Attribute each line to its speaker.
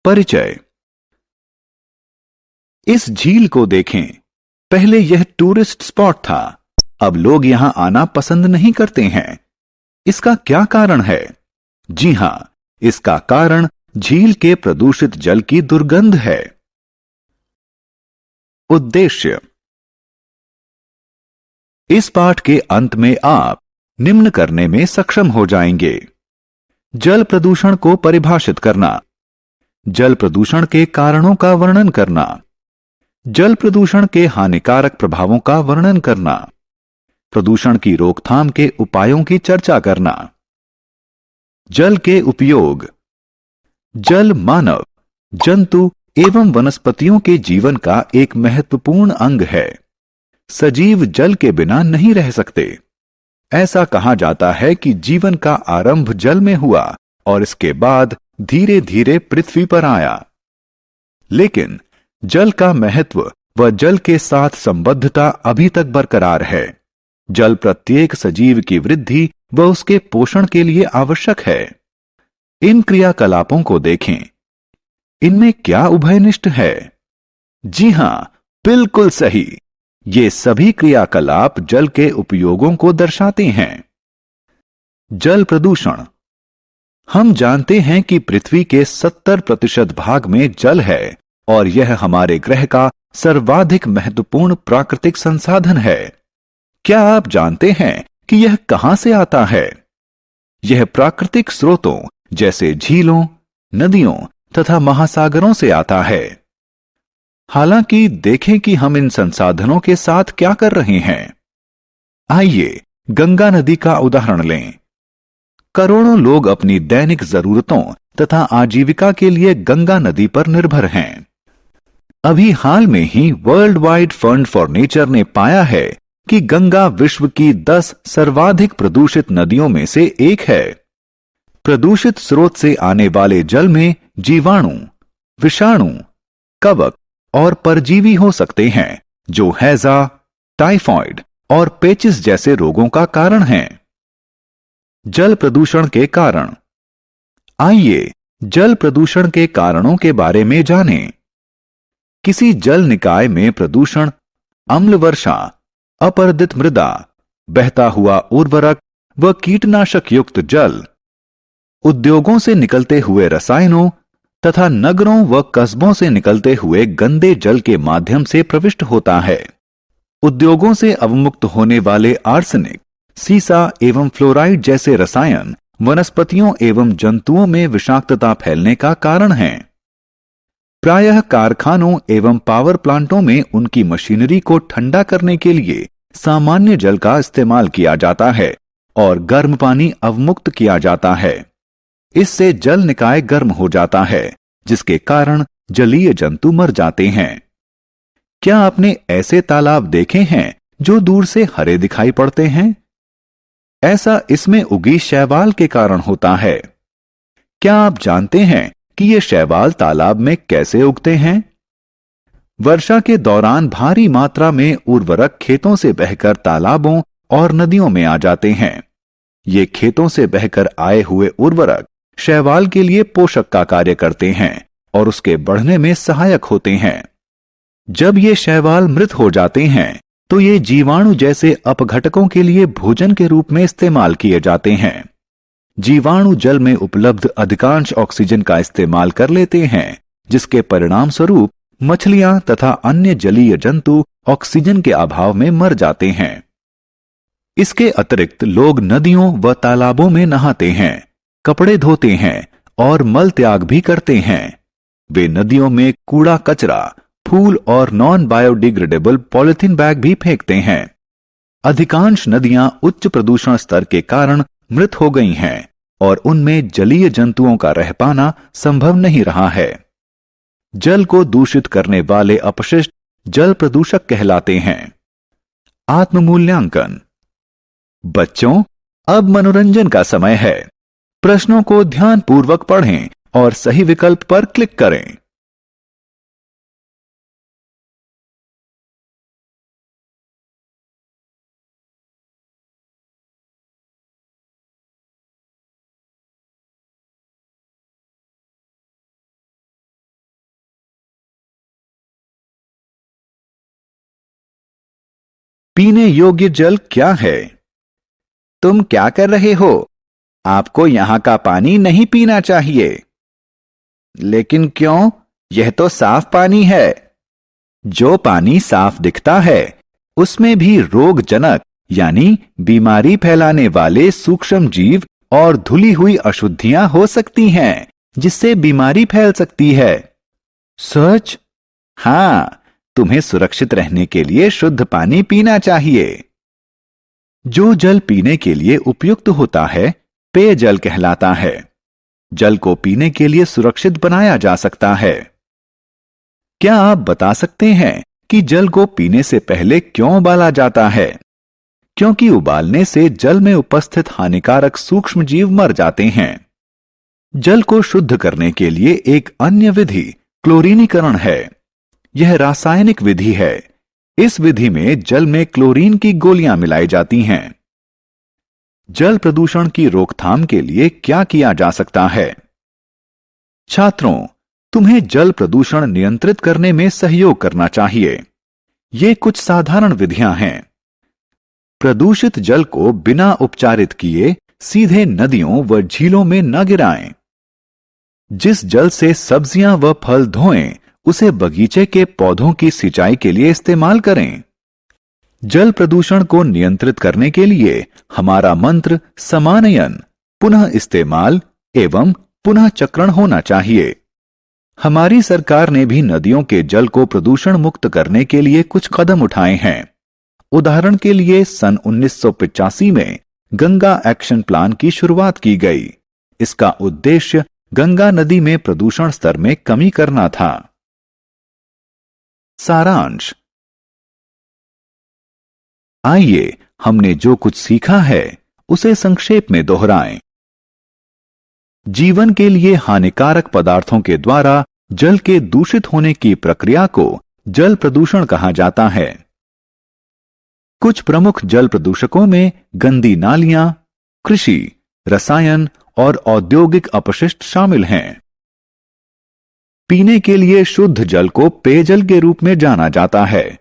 Speaker 1: परिचय। इस झील को देखें। पहले यह टूरिस्ट स्पॉट था, अब लोग यहां आना पसंद नहीं करते हैं। इसका क्या कारण है? जी हां, इसका कारण झील के प्रदूषित जल की दुर्गंध है। उद्देश्य। इस पाठ के अंत में आप निम्न करने में सक्षम हो जाएंगे। जल प्रदूषण को परिभाषित करना, जल प्रदूषण के कारणों का वर्णन करना, जल प्रदूषण के हानिकारक प्रभावों का वर्णन करना, प्रदूषण की रोकथाम के उपायों की चर्चा करना। जल के उपयोग। जल मानव, जंतु एवं वनस्पतियों के जीवन का एक महत्वपूर्ण अंग है। सजीव जल के बिना नहीं रह सकते। ऐसा कहा जाता है कि जीवन का आरंभ जल में हुआ और इसके बाद धीरे धीरे पृथ्वी पर आया। लेकिन जल का महत्व व जल के साथ संबद्धता अभी तक बरकरार है। जल प्रत्येक सजीव की वृद्धि व उसके पोषण के लिए आवश्यक है। इन क्रियाकलापों को देखें। इनमें क्या उभयनिष्ठ है? जी हां, बिल्कुल सही। ये सभी क्रियाकलाप जल के उपयोगों को दर्शाते हैं। जल प्रदूषण। हम जानते हैं कि पृथ्वी के 70% भाग में जल है और यह हमारे ग्रह का सर्वाधिक महत्वपूर्ण प्राकृतिक संसाधन है। क्या आप जानते हैं कि यह कहां से आता है? यह प्राकृतिक स्रोतों जैसे झीलों, नदियों तथा महासागरों से आता है। हालांकि देखें कि हम इन संसाधनों के साथ क्या कर रहे हैं। आइए गंगा नदी का उदाहरण लें। करोड़ों लोग अपनी दैनिक जरूरतों तथा आजीविका के लिए गंगा नदी पर निर्भर हैं। अभी हाल में ही World Wide Fund for Nature ने पाया है कि गंगा विश्व की 10 सर्वाधिक प्रदूषित नदियों में से एक है। प्रदूषित स्रोत से आने वाले जल में जीवाणु, विषाणु, कवक और परजीवी हो सकते हैं जो हैजा, टाइफॉइड और पेचिस जैसे रोगों का कारण हैं। जल प्रदूषण के कारण। आइए जल प्रदूषण के कारणों के बारे में जानें। किसी जल निकाय में प्रदूषण अम्ल वर्षा, अपरदित मृदा, बहता हुआ उर्वरक व कीटनाशक युक्त जल, उद्योगों से निकलते हुए रसायनों तथा नगरों व कस्बों से निकलते हुए गंदे जल के माध्यम से प्रविष्ट होता है। उद्योगों से अवमुक्त होने वाले आर्सेनिक, सीसा एवं फ्लोराइड जैसे रसायन वनस्पतियों एवं जंतुओं में विषाक्तता फैलने का कारण हैं। प्रायः कारखानों एवं पावर प्लांटों में उनकी मशीनरी को ठंडा करने के लिए सामान्य जल का इस्तेमाल किया जाता है और गर्म पानी अवमुक्त किया जाता है। इससे जल निकाय गर्म हो जाता है, जिसके कारण जलीय जंतु मर जाते हैं। क्या आपने ऐसे तालाब देखे हैं जो दूर से हरे दिखाई पड़ते हैं? ऐसा इसमें उगी शैवाल के कारण होता है। क्या आप जानते हैं कि ये शैवाल तालाब में कैसे उगते हैं? वर्षा के दौरान भारी मात्रा में उर्वरक खेतों से बहकर तालाबों और नदियों में आ जाते हैं। ये खेतों से बहकर आए हुए उर्वरक शैवाल के लिए पोषक का कार्य करते हैं और उसके बढ़ने में सहायक होते हैं। जब ये शैवाल मृत हो जाते हैं तो ये जीवाणु जैसे अपघटकों के लिए भोजन के रूप में इस्तेमाल किए जाते हैं। जीवाणु जल में उपलब्ध अधिकांश ऑक्सीजन का इस्तेमाल कर लेते हैं, जिसके परिणाम स्वरूप मछलियां तथा अन्य जलीय जंतु ऑक्सीजन के अभाव में मर जाते हैं। इसके अतिरिक्त लोग नदियों व तालाबों में नहाते हैं, कपड़े धोते हैं और मल त्याग भी करते हैं। वे नदियों में कूड़ा कचरा, फूल और नॉन बायोडिग्रेडेबल पॉलिथीन बैग भी फेंकते हैं। अधिकांश नदियां उच्च प्रदूषण स्तर के कारण मृत हो गई हैं और उनमें जलीय जंतुओं का रह पाना संभव नहीं रहा है। जल को दूषित करने वाले अपशिष्ट जल प्रदूषक कहलाते हैं। आत्ममूल्यांकन। बच्चों, अब मनोरंजन का समय है। प्रश्नों को ध्यानपूर्वक पढ़ें और सही विकल्प पर क्लिक करें। पीने योग्य जल क्या है? तुम क्या कर रहे हो? आपको यहां का पानी नहीं पीना चाहिए। लेकिन क्यों? यह तो साफ पानी है। जो पानी साफ दिखता है उसमें भी रोगजनक यानी बीमारी फैलाने वाले सूक्ष्म जीव और धुली हुई अशुद्धियां हो सकती हैं, जिससे बीमारी फैल सकती है। सच? हां, तुम्हें सुरक्षित रहने के लिए शुद्ध पानी पीना चाहिए। जो जल पीने के लिए उपयुक्त होता है पेयजल कहलाता है। जल को पीने के लिए सुरक्षित बनाया जा सकता है। क्या आप बता सकते हैं कि जल को पीने से पहले क्यों उबाला जाता है? क्योंकि उबालने से जल में उपस्थित हानिकारक सूक्ष्म जीव मर जाते हैं। जल को शुद्ध करने के लिए एक अन्य विधि क्लोरीनीकरण है। यह रासायनिक विधि है। इस विधि में जल में क्लोरीन की गोलियां मिलाई जाती हैं। जल प्रदूषण की रोकथाम के लिए क्या किया जा सकता है? छात्रों, तुम्हें जल प्रदूषण नियंत्रित करने में सहयोग करना चाहिए। ये कुछ साधारण विधियां हैं। प्रदूषित जल को बिना उपचारित किए सीधे नदियों व झीलों में न गिराएं। जिस जल से सब्जियां व फल धोएं, उसे बगीचे के पौधों की सिंचाई के लिए इस्तेमाल करें। जल प्रदूषण को नियंत्रित करने के लिए हमारा मंत्र समानयन, पुनः इस्तेमाल एवं पुनः चक्रण होना चाहिए। हमारी सरकार ने भी नदियों के जल को प्रदूषण मुक्त करने के लिए कुछ कदम उठाए हैं। उदाहरण के लिए सन 1985 में गंगा एक्शन प्लान की शुरुआत की गई। इसका उद्देश्य गंगा नदी में प्रदूषण स्तर में कमी करना था। सारांश। आइए हमने जो कुछ सीखा है उसे संक्षेप में दोहराएं। जीवन के लिए हानिकारक पदार्थों के द्वारा जल के दूषित होने की प्रक्रिया को जल प्रदूषण कहा जाता है। कुछ प्रमुख जल प्रदूषकों में गंदी नालियां, कृषि, रसायन और औद्योगिक अपशिष्ट शामिल हैं। पीने के लिए शुद्ध जल को पेयजल के रूप में जाना जाता है।